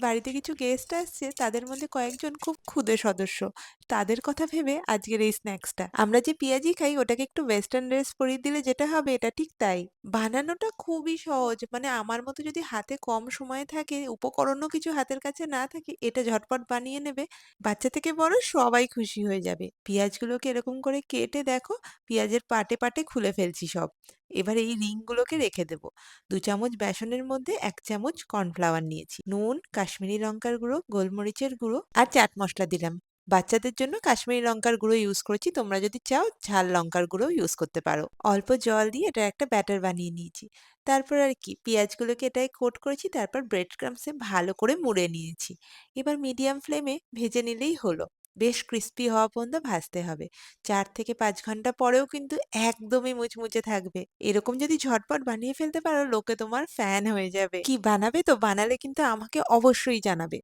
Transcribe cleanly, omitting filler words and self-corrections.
বাড়িতে কিছু গেস্ট আসছে, তাদের মধ্যে কয়েকজন খুব ক্ষুদে সদস্য। তাদের কথা ভেবে আজকের এই স্ন্যাক্সটা। আমরা যে পেঁয়াজি খাই ওটাকে একটু ওয়েস্টার্ন ড্রেস পরিয়ে দিলে যেটা হবে এটা ঠিক তাই। বানানোটা খুবই সহজ। মানে আমার মতো যদি হাতে কম সময় থাকে, উপকরণও কিছু হাতের কাছে না থাকে, এটা ঝটপট বানিয়ে নেবে। বাচ্চা থেকে বড় সবাই খুশি হয়ে যাবে। পেঁয়াজগুলোকে এরকম করে কেটে দেখো, পেঁয়াজের পাটে, পাটে খুলে ফেলছি সব। এবার এই রিংগুলোকে রেখে দেব। ২ চামচ বেসনের মধ্যে ১ চামচ কর্নফ্লাওয়ার নিয়েছি। নুন, কাশ্মীরি লঙ্কার গুঁড়ো, গোলমরিচের গুঁড়ো আর চাট মসলা দিলাম। বাচ্চাদের জন্য কাশ্মীরি লঙ্কার গুঁড়ো ইউজ করেছি। তোমরা যদি চাও ঝাল লঙ্কার গুঁড়োও ইউজ করতে পারো। অল্প জল দিয়ে এটা একটা ব্যাটার বানিয়ে নিয়েছি। তারপর আর কি পেঁয়াজগুলোকে এটায় কোট করেছি। তারপর ব্রেড ক্রাম্বসে ভালো করে মুড়ে নিয়েছি। এবার মিডিয়াম ফ্লেমে ভেজে নিলেই হলো। বেশ ক্রিস্পি হওয়া পর্যন্ত ভাজতে হবে। ৪ থেকে ৫ ঘন্টা পরেও কিন্তু একদমই মুচমুচে থাকবে। এরকম যদি ঝটপট বানিয়ে ফেলতে পারো লোকে তোমার ফ্যান হয়ে যাবে। কি বানাবে তো? বানালে কিন্তু আমাকে অবশ্যই জানাবে।